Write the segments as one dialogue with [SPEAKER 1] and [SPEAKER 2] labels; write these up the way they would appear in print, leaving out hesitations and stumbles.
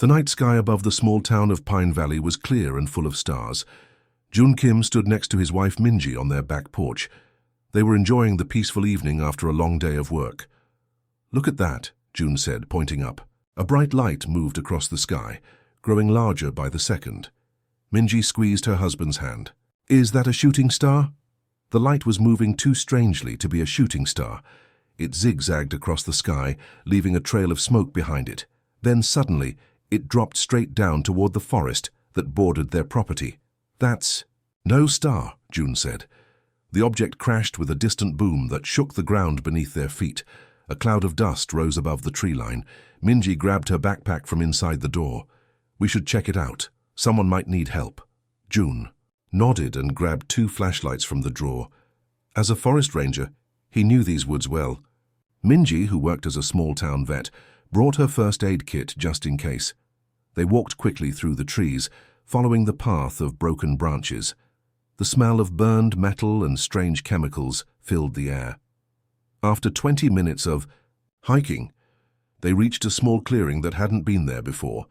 [SPEAKER 1] The night sky above the small town of Pine Valley was clear and full of stars. Jun Kim stood next to his wife Minji on their back porch. They were enjoying the peaceful evening after a long day of work. "Look at that," Jun said, pointing up. A bright light moved across the sky, growing larger by the second. Minji squeezed her husband's hand. "Is that a shooting star?" The light was moving too strangely to be a shooting star. It zigzagged across the sky, leaving a trail of smoke behind it. Then suddenly, it dropped straight down toward the forest that bordered their property. "That's no star," Jun said. The object crashed with a distant boom that shook the ground beneath their feet. A cloud of dust rose above the tree line. Minji grabbed her backpack from inside the door. "We should check it out. Someone might need help." Jun nodded and grabbed 2 flashlights from the drawer. As a forest ranger, he knew these woods well. Minji, who worked as a small-town vet, brought her first aid kit just in case. They walked quickly through the trees, following the path of broken branches. The smell of burned metal and strange chemicals filled the air. After 20 minutes of hiking, they reached a small clearing that hadn't been there before.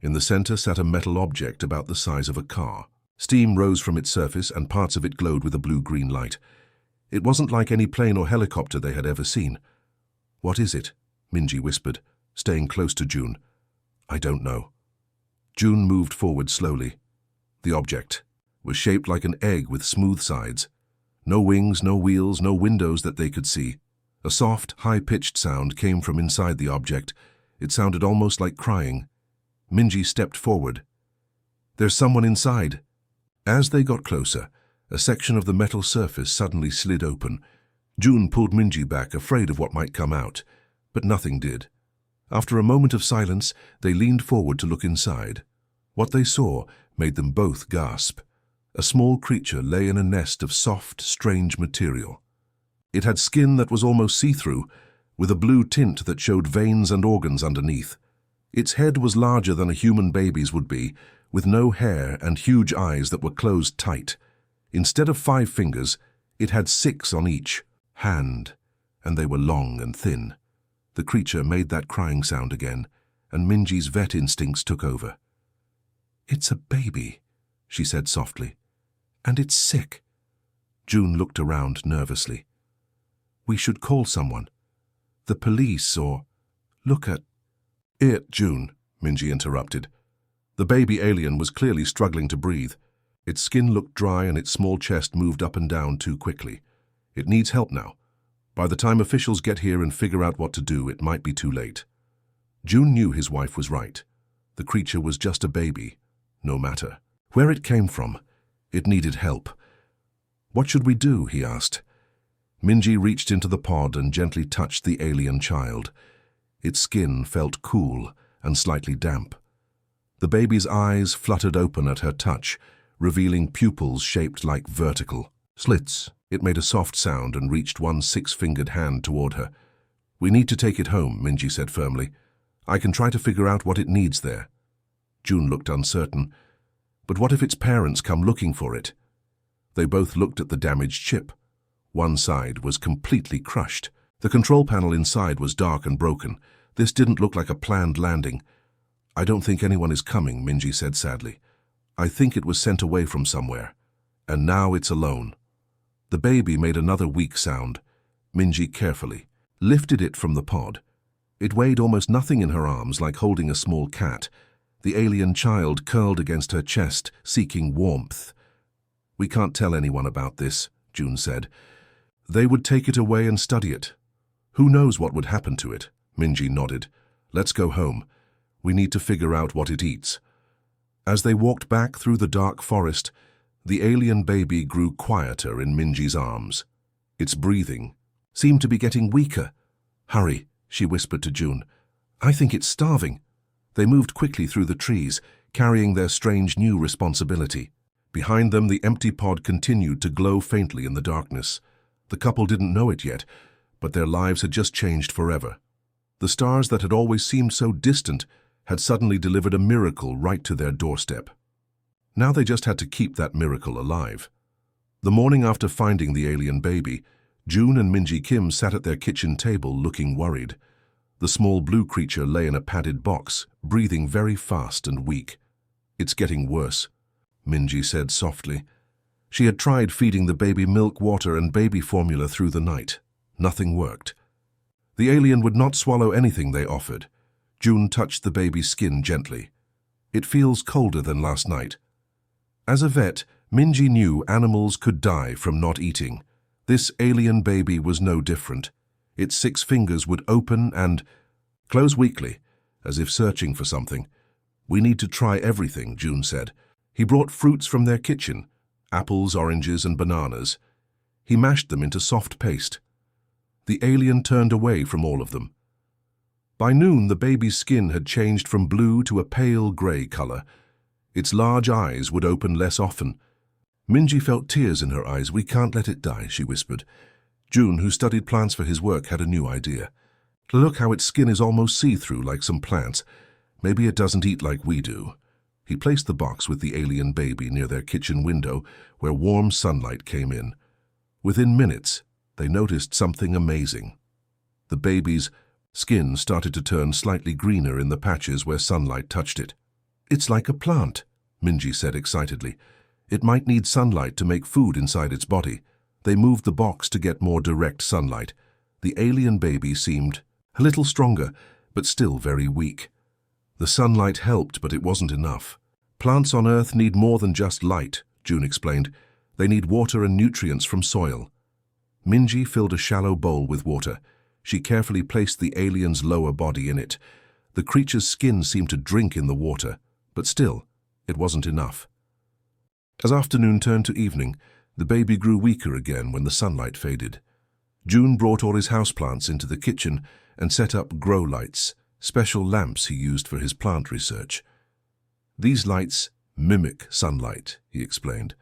[SPEAKER 1] In the center sat a metal object about the size of a car. Steam rose from its surface and parts of it glowed with a blue-green light. It wasn't like any plane or helicopter they had ever seen. "What is it?" Minji whispered, staying close to Jun. "I don't know." Jun moved forward slowly. The object was shaped like an egg with smooth sides. No wings, no wheels, no windows that they could see. A soft, high-pitched sound came from inside the object. It sounded almost like crying. Minji stepped forward. "There's someone inside." As they got closer, a section of the metal surface suddenly slid open. Jun pulled Minji back, afraid of what might come out, but nothing did. After a moment of silence, they leaned forward to look inside. What they saw made them both gasp. A small creature lay in a nest of soft, strange material. It had skin that was almost see-through, with a blue tint that showed veins and organs underneath. Its head was larger than a human baby's would be, with no hair and huge eyes that were closed tight. Instead of 5 fingers, it had 6 on each hand, and they were long and thin. The creature made that crying sound again, and Minji's vet instincts took over. "It's a baby," she said softly, "and it's sick." Jun looked around nervously. "We should call someone. The police or look at it." "Jun," Minji interrupted. The baby alien was clearly struggling to breathe. Its skin looked dry and its small chest moved up and down too quickly. "It needs help now. By the time officials get here and figure out what to do, it might be too late." Jun knew his wife was right. The creature was just a baby, no matter where it came from. It needed help. "What should we do?" he asked. Minji reached into the pod and gently touched the alien child. Its skin felt cool and slightly damp. The baby's eyes fluttered open at her touch, revealing pupils shaped like vertical slits. It made a soft sound and reached one 6-fingered hand toward her. "We need to take it home," Minji said firmly. "I can try to figure out what it needs there." Jun looked uncertain. "But what if its parents come looking for it?" They both looked at the damaged chip. One side was completely crushed. The control panel inside was dark and broken. This didn't look like a planned landing. "I don't think anyone is coming," Minji said sadly. "I think it was sent away from somewhere. And now it's alone." The baby made another weak sound. Minji carefully lifted it from the pod. It weighed almost nothing in her arms, like holding a small cat. The alien child curled against her chest, seeking warmth. "We can't tell anyone about this," Jun said. "They would take it away and study it. Who knows what would happen to it?" Minji nodded. "Let's go home. We need to figure out what it eats." As they walked back through the dark forest, the alien baby grew quieter in Minji's arms. Its breathing seemed to be getting weaker. "Hurry," she whispered to Jun. "I think it's starving." They moved quickly through the trees, carrying their strange new responsibility. Behind them, the empty pod continued to glow faintly in the darkness. The couple didn't know it yet, but their lives had just changed forever. The stars that had always seemed so distant had suddenly delivered a miracle right to their doorstep. Now they just had to keep that miracle alive. The morning after finding the alien baby, Jun and Minji Kim sat at their kitchen table looking worried. The small blue creature lay in a padded box, breathing very fast and weak. "It's getting worse," Minji said softly. She had tried feeding the baby milk, water, and baby formula through the night. Nothing worked. The alien would not swallow anything they offered. June touched the baby's skin gently. "It feels colder than last night." As a vet, Minji knew animals could die from not eating. This alien baby was no different. Its 6 fingers would open and close weakly, as if searching for something. "We need to try everything," June said. He brought fruits from their kitchen, apples, oranges, and bananas. He mashed them into soft paste. The alien turned away from all of them. By noon, the baby's skin had changed from blue to a pale grey color. Its large eyes would open less often. Minji felt tears in her eyes. "We can't let it die," she whispered. June, who studied plants for his work, had a new idea. "Look how its skin is almost see-through, like some plants. Maybe it doesn't eat like we do." He placed the box with the alien baby near their kitchen window, where warm sunlight came in. Within minutes, they noticed something amazing. The baby's skin started to turn slightly greener in the patches where sunlight touched it. "It's like a plant," Minji said excitedly. "It might need sunlight to make food inside its body." They moved the box to get more direct sunlight. The alien baby seemed a little stronger, but still very weak. The sunlight helped, but it wasn't enough. "Plants on Earth need more than just light," June explained. "They need water and nutrients from soil." Minji filled a shallow bowl with water. She carefully placed the alien's lower body in it. The creature's skin seemed to drink in the water, but still, it wasn't enough. As afternoon turned to evening, the baby grew weaker again when the sunlight faded. June brought all his houseplants into the kitchen and set up grow lights, special lamps he used for his plant research. "These lights mimic sunlight," he explained.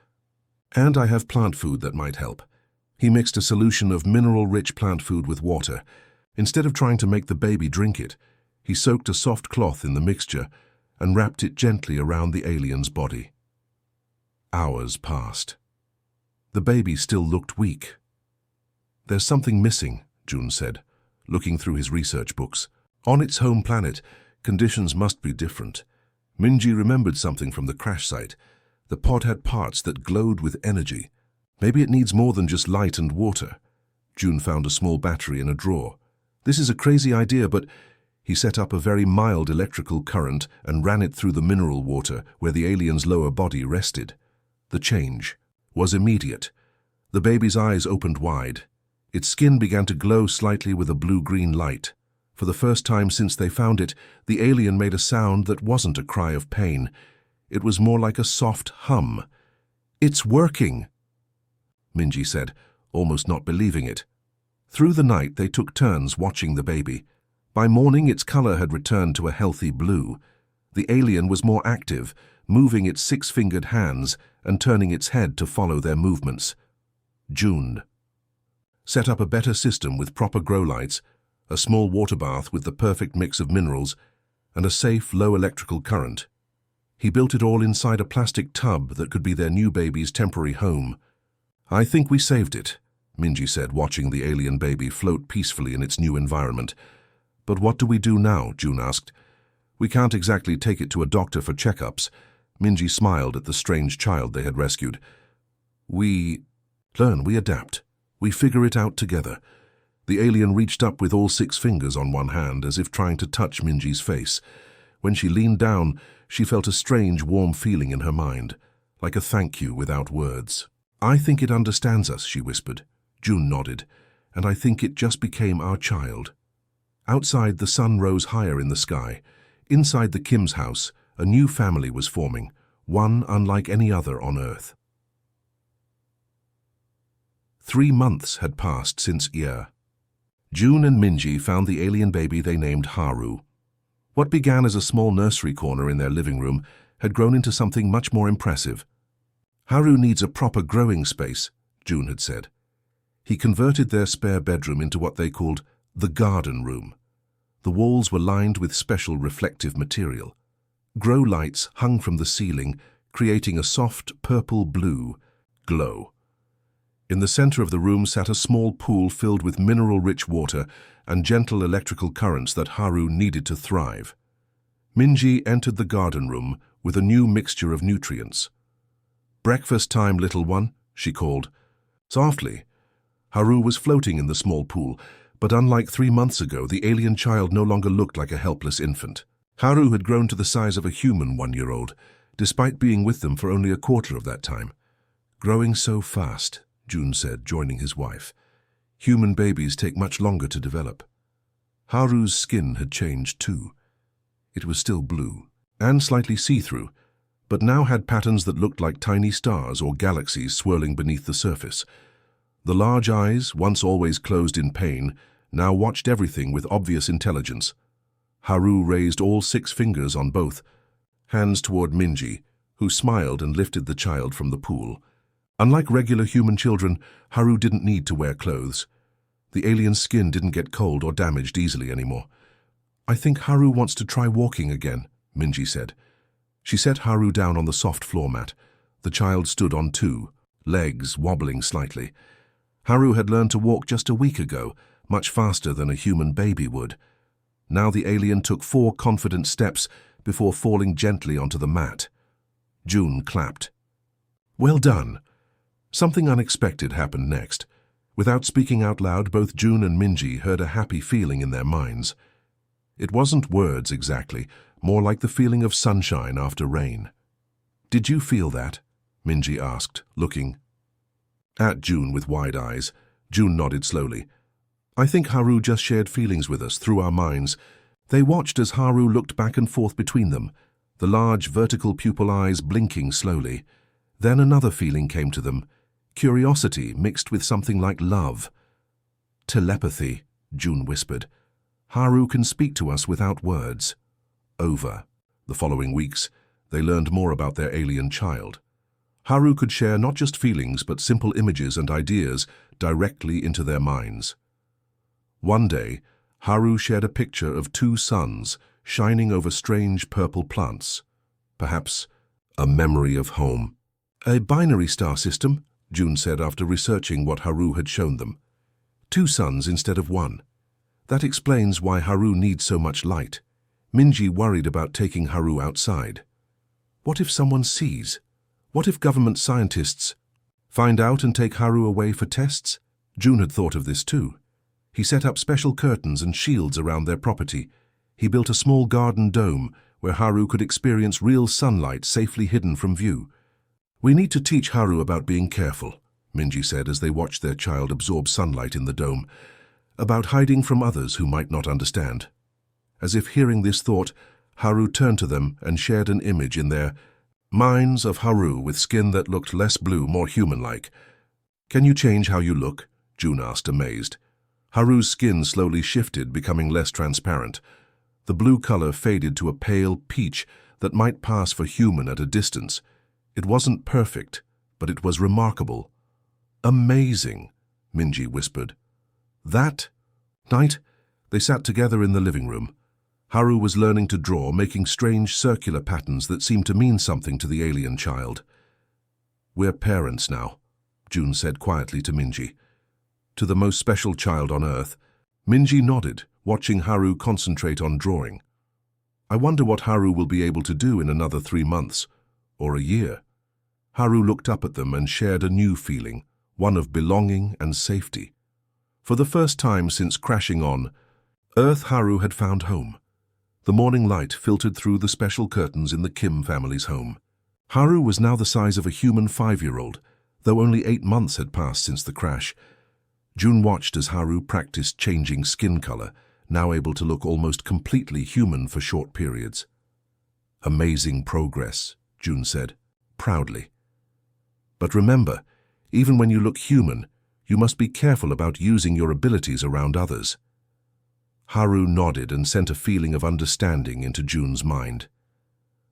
[SPEAKER 1] "And I have plant food that might help." He mixed a solution of mineral-rich plant food with water. Instead of trying to make the baby drink it, he soaked a soft cloth in the mixture and wrapped it gently around the alien's body. Hours passed. The baby still looked weak. "There's something missing," June said, looking through his research books. "On its home planet, conditions must be different." Minji remembered something from the crash site. The pod had parts that glowed with energy. Maybe it needs more than just light and water. June found a small battery in a drawer. "This is a crazy idea, but..." He set up a very mild electrical current and ran it through the mineral water where the alien's lower body rested. The change was immediate. The baby's eyes opened wide. Its skin began to glow slightly with a blue-green light. For the first time since they found it, the alien made a sound that wasn't a cry of pain. It was more like a soft hum. "It's working," Minji said, almost not believing it. Through the night, they took turns watching the baby. By morning, its color had returned to a healthy blue. The alien was more active, moving its 6-fingered hands and turning its head to follow their movements. June set up a better system with proper grow lights, a small water bath with the perfect mix of minerals, and a safe, low electrical current. He built it all inside a plastic tub that could be their new baby's temporary home. "I think we saved it," Minji said, watching the alien baby float peacefully in its new environment. "But what do we do now?" June asked. "We can't exactly take it to a doctor for checkups." Minji smiled at the strange child they had rescued. "We learn, we adapt. We figure it out together." The alien reached up with all 6 fingers on one hand, as if trying to touch Minji's face. When she leaned down, she felt a strange, warm feeling in her mind, like a thank you without words. "I think it understands us," she whispered. June nodded. "And I think it just became our child." Outside, the sun rose higher in the sky. Inside the Kim's house, a new family was forming, one unlike any other on Earth. 3 months had passed since year. June and Minji found the alien baby they named Haru. What began as a small nursery corner in their living room had grown into something much more impressive. "Haru needs a proper growing space," June had said. He converted their spare bedroom into what they called the garden room. The walls were lined with special reflective material. Grow lights hung from the ceiling, creating a soft purple-blue glow. In the center of the room sat a small pool filled with mineral-rich water and gentle electrical currents that Haru needed to thrive. Minji entered the garden room with a new mixture of nutrients. "Breakfast time, little one," she called. Softly, Haru was floating in the small pool, but unlike 3 months ago, the alien child no longer looked like a helpless infant. Haru had grown to the size of a human 1-year-old, despite being with them for only a quarter of that time. "Growing so fast," June said, joining his wife. "Human babies take much longer to develop." Haru's skin had changed too. It was still blue and slightly see-through, but now had patterns that looked like tiny stars or galaxies swirling beneath the surface. The large eyes, once always closed in pain, now watched everything with obvious intelligence. Haru raised all 6 fingers on both hands toward Minji, who smiled and lifted the child from the pool. Unlike regular human children, Haru didn't need to wear clothes. The alien's skin didn't get cold or damaged easily anymore. "I think Haru wants to try walking again," Minji said. She set Haru down on the soft floor mat. The child stood on 2, legs wobbling slightly. Haru had learned to walk just a week ago, much faster than a human baby would. Now the alien took 4 confident steps before falling gently onto the mat. June clapped. "Well done." Something unexpected happened next. Without speaking out loud, both June and Minji heard a happy feeling in their minds. It wasn't words exactly, more like the feeling of sunshine after rain. "Did you feel that?" Minji asked, looking at June with wide eyes. June nodded slowly. "I think Haru just shared feelings with us through our minds." They watched as Haru looked back and forth between them, the large vertical pupil eyes blinking slowly. Then another feeling came to them, curiosity mixed with something like love. "Telepathy," June whispered. "Haru can speak to us without words." Over the following weeks, they learned more about their alien child. Haru could share not just feelings but simple images and ideas directly into their minds. One day, Haru shared a picture of 2 suns shining over strange purple plants. Perhaps a memory of home. "A binary star system," June said after researching what Haru had shown them. 2 suns instead of 1. That explains why Haru needs so much light. Minji worried about taking Haru outside. What if someone sees? What if government scientists find out and take Haru away for tests? June had thought of this too. He set up special curtains and shields around their property. He built a small garden dome where Haru could experience real sunlight safely hidden from view. "We need to teach Haru about being careful," Minji said as they watched their child absorb sunlight in the dome, "about hiding from others who might not understand." As if hearing this thought, Haru turned to them and shared an image in their minds of Haru with skin that looked less blue, more human-like. "Can you change how you look?" June asked, amazed. Haru's skin slowly shifted, becoming less transparent. The blue color faded to a pale peach that might pass for human at a distance. It wasn't perfect, but it was remarkable. "Amazing," Minji whispered. That night, they sat together in the living room. Haru was learning to draw, making strange circular patterns that seemed to mean something to the alien child. "We're parents now," June said quietly to Minji. "To the most special child on Earth." Minji nodded, watching Haru concentrate on drawing. "I wonder what Haru will be able to do in another 3 months, or a year." Haru looked up at them and shared a new feeling, one of belonging and safety. For the first time since crashing on Earth, Haru had found home. The morning light filtered through the special curtains in the Kim family's home. Haru was now the size of a human 5-year-old, though only 8 months had passed since the crash. June watched as Haru practiced changing skin color, now able to look almost completely human for short periods. "Amazing progress," June said, proudly. "But remember, even when you look human, you must be careful about using your abilities around others." Haru nodded and sent a feeling of understanding into June's mind.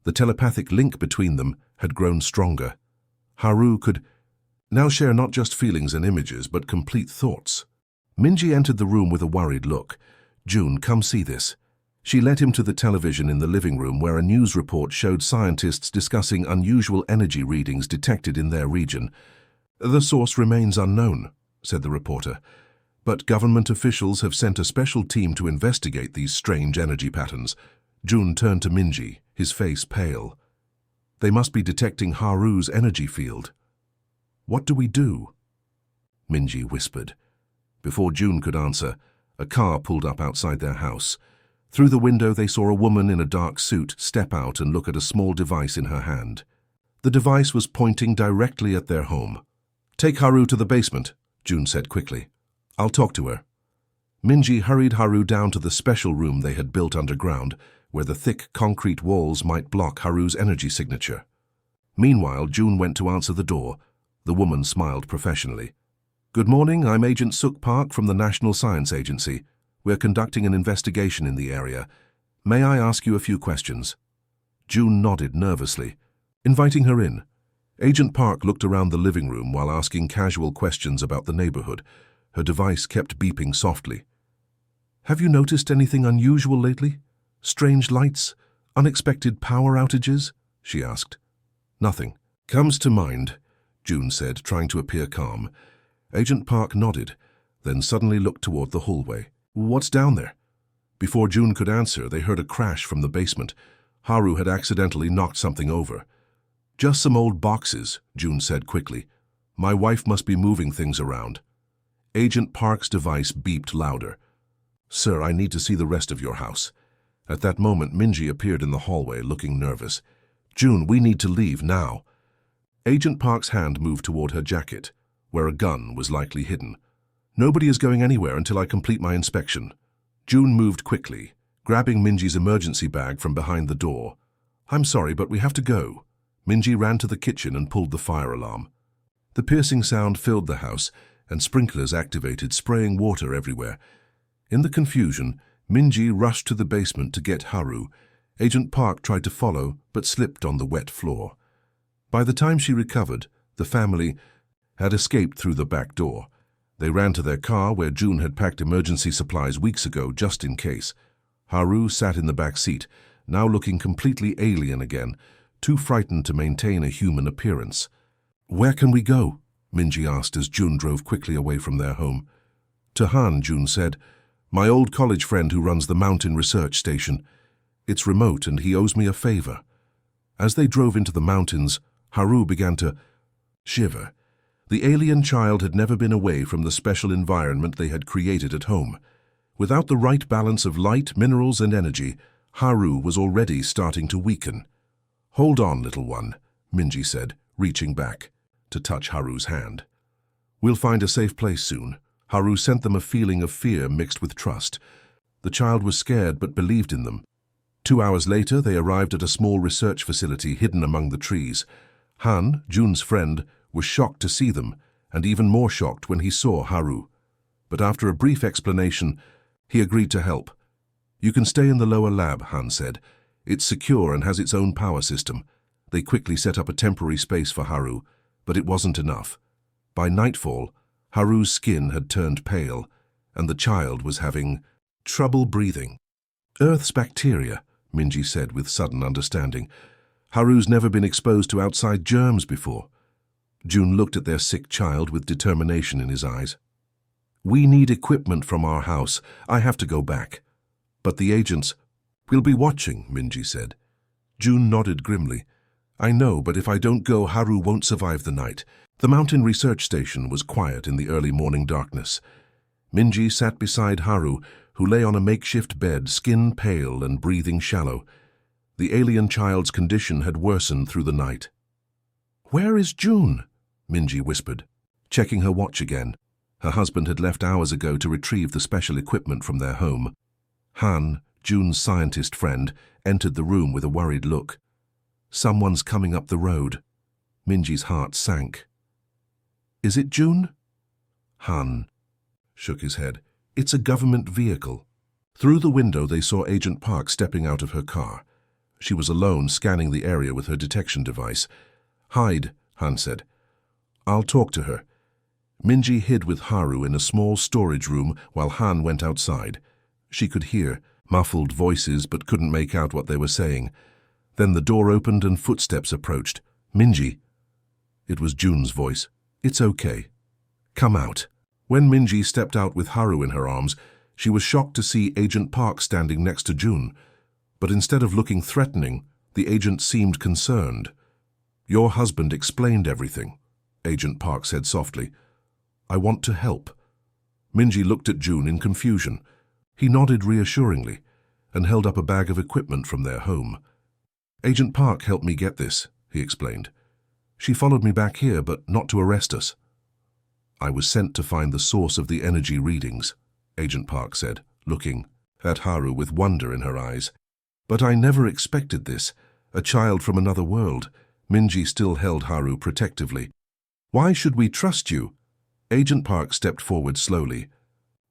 [SPEAKER 1] The telepathic link between them had grown stronger. Haru could now share not just feelings and images, but complete thoughts. Minji entered the room with a worried look. "June, come see this." She led him to the television in the living room where a news report showed scientists discussing unusual energy readings detected in their region. The source remains unknown, said the reporter, but government officials have sent a special team to investigate these strange energy patterns. Jun turned to Minji, his face pale. They must be detecting Haru's energy field. What do we do? Minji whispered. Before Jun could answer, a car pulled up outside their house. Through the window they saw a woman in a dark suit step out and look at a small device in her hand. The device was pointing directly at their home. "Take Haru to the basement," Jun said quickly. "I'll talk to her." Minji hurried Haru down to the special room they had built underground, where the thick concrete walls might block Haru's energy signature. Meanwhile, Jun went to answer the door. The woman smiled professionally. "Good morning, I'm Agent Suk Park from the National Science Agency. We're conducting an investigation in the area. May I ask you a few questions?" Jun nodded nervously, inviting her in. Agent Park looked around the living room while asking casual questions about the neighborhood. Her device kept beeping softly. "Have you noticed anything unusual lately? Strange lights? Unexpected power outages?" she asked. "Nothing comes to mind," Jun said, trying to appear calm. Agent Park nodded, then suddenly looked toward the hallway. "What's down there?" Before Jun could answer, they heard a crash from the basement. Haru had accidentally knocked something over. "Just some old boxes," Jun said quickly. "My wife must be moving things around." Agent Park's device beeped louder. "Sir, I need to see the rest of your house." At that moment, Minji appeared in the hallway, looking nervous. "Jun, we need to leave now." Agent Park's hand moved toward her jacket, where a gun was likely hidden. "Nobody is going anywhere until I complete my inspection." Jun moved quickly, grabbing Minji's emergency bag from behind the door. "I'm sorry, but we have to go." Minji ran to the kitchen and pulled the fire alarm. The piercing sound filled the house, and sprinklers activated, spraying water everywhere. In the confusion, Minji rushed to the basement to get Haru. Agent Park tried to follow, but slipped on the wet floor. By the time she recovered, the family had escaped through the back door. They ran to their car, where Jun had packed emergency supplies weeks ago just in case. Haru sat in the back seat, now looking completely alien again, too frightened to maintain a human appearance. "Where can we go?" Minji asked as Jun drove quickly away from their home. "To Han," Jun said. "My old college friend who runs the mountain research station. It's remote and he owes me a favor." As they drove into the mountains, Haru began to shiver. The alien child had never been away from the special environment they had created at home. Without the right balance of light, minerals, and energy, Haru was already starting to weaken. "Hold on, little one," Minji said, reaching back to touch Haru's hand. "We'll find a safe place soon." Haru sent them a feeling of fear mixed with trust. The child was scared but believed in them. 2 hours later, they arrived at a small research facility hidden among the trees. Han, Jun's friend, was shocked to see them, and even more shocked when he saw Haru. But after a brief explanation, he agreed to help. "You can stay in the lower lab," Han said. "It's secure and has its own power system." They quickly set up a temporary space for Haru, but it wasn't enough. By nightfall, Haru's skin had turned pale, and the child was having trouble breathing. "Earth's bacteria," Minji said with sudden understanding. "Haru's never been exposed to outside germs before." Jun looked at their sick child with determination in his eyes. "We need equipment from our house. I have to go back." "But the agents—" "We'll be watching," Minji said. Jun nodded grimly. "I know, but if I don't go, Haru won't survive the night." The mountain research station was quiet in the early morning darkness. Minji sat beside Haru, who lay on a makeshift bed, skin pale and breathing shallow. The alien child's condition had worsened through the night. "Where is Jun?" Minji whispered, checking her watch again. Her husband had left hours ago to retrieve the special equipment from their home. Han, Jun's scientist friend, entered the room with a worried look. "Someone's coming up the road." Minji's heart sank. "Is it Jun?" Han shook his head. "It's a government vehicle." Through the window they saw Agent Park stepping out of her car. She was alone, scanning the area with her detection device. "Hide," Han said. "I'll talk to her." Minji hid with Haru in a small storage room while Han went outside. She could hear muffled voices but couldn't make out what they were saying. Then the door opened and footsteps approached. "Minji." It was Jun's voice. It's okay. Come out. When Minji stepped out with Haru in her arms, she was shocked to see Agent Park standing next to June. But instead of looking threatening, the agent seemed concerned. "Your husband explained everything," Agent Park said softly. "I want to help." Minji looked at June in confusion. He nodded reassuringly and held up a bag of equipment from their home. "Agent Park helped me get this," he explained. "She followed me back here, but not to arrest us." "I was sent to find the source of the energy readings," Agent Park said, looking at Haru with wonder in her eyes. "But I never expected this. A child from another world." Minji still held Haru protectively. "Why should we trust you?" Agent Park stepped forward slowly.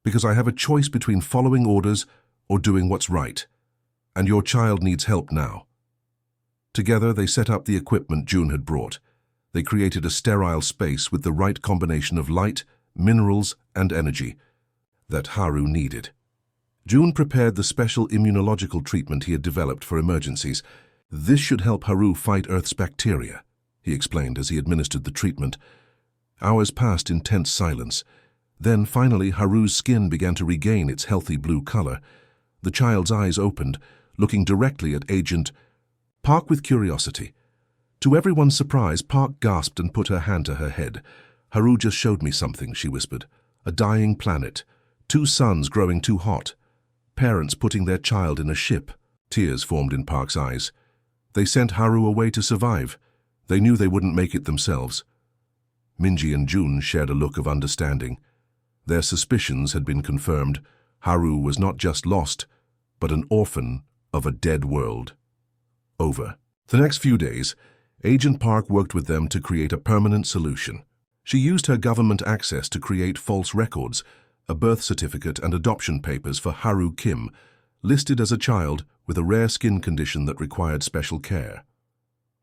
[SPEAKER 1] "Because I have a choice between following orders or doing what's right. And your child needs help now." Together they set up the equipment June had brought. They created a sterile space with the right combination of light, minerals, and energy that Haru needed. June prepared the special immunological treatment he had developed for emergencies. "This should help Haru fight Earth's bacteria," he explained as he administered the treatment. Hours passed in tense silence. Then, finally, Haru's skin began to regain its healthy blue color. The child's eyes opened, looking directly at Agent Park with curiosity. To everyone's surprise, Park gasped and put her hand to her head. "Haru just showed me something," she whispered. "A dying planet. 2 suns growing too hot. Parents putting their child in a ship." Tears formed in Park's eyes. "They sent Haru away to survive. They knew they wouldn't make it themselves." Minji and June shared a look of understanding. Their suspicions had been confirmed. Haru was not just lost, but an orphan of a dead world. Over. The next few days, Agent Park worked with them to create a permanent solution. She used her government access to create false records, a birth certificate and adoption papers for Haru Kim, listed as a child with a rare skin condition that required special care.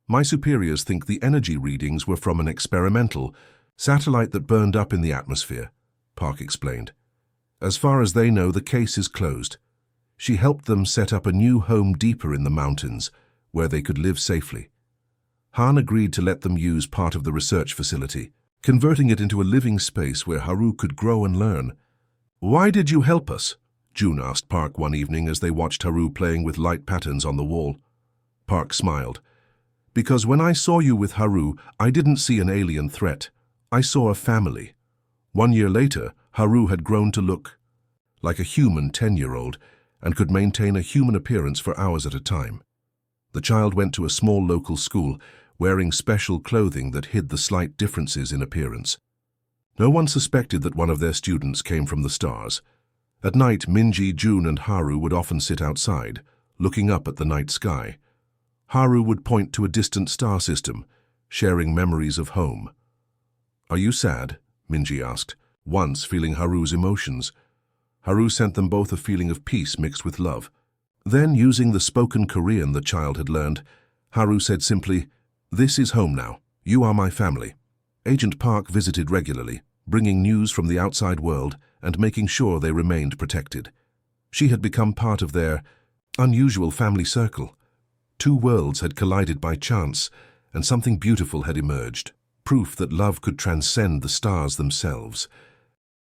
[SPEAKER 1] "My superiors think the energy readings were from an experimental satellite that burned up in the atmosphere," Park explained. "As far as they know, the case is closed." She helped them set up a new home deeper in the mountains, where they could live safely. Han agreed to let them use part of the research facility, converting it into a living space where Haru could grow and learn. "Why did you help us?" June asked Park one evening as they watched Haru playing with light patterns on the wall. Park smiled. "Because when I saw you with Haru, I didn't see an alien threat. I saw a family." 1 year later, Haru had grown to look like a human 10-year-old and could maintain a human appearance for hours at a time. The child went to a small local school, wearing special clothing that hid the slight differences in appearance. No one suspected that one of their students came from the stars. At night, Minji, June, and Haru would often sit outside, looking up at the night sky. Haru would point to a distant star system, sharing memories of home. "Are you sad?" Minji asked, once feeling Haru's emotions. Haru sent them both a feeling of peace mixed with love. Then, using the spoken Korean the child had learned, Haru said simply, "This is home now. You are my family." Agent Park visited regularly, bringing news from the outside world and making sure they remained protected. She had become part of their unusual family circle. 2 worlds had collided by chance, and something beautiful had emerged, proof that love could transcend the stars themselves.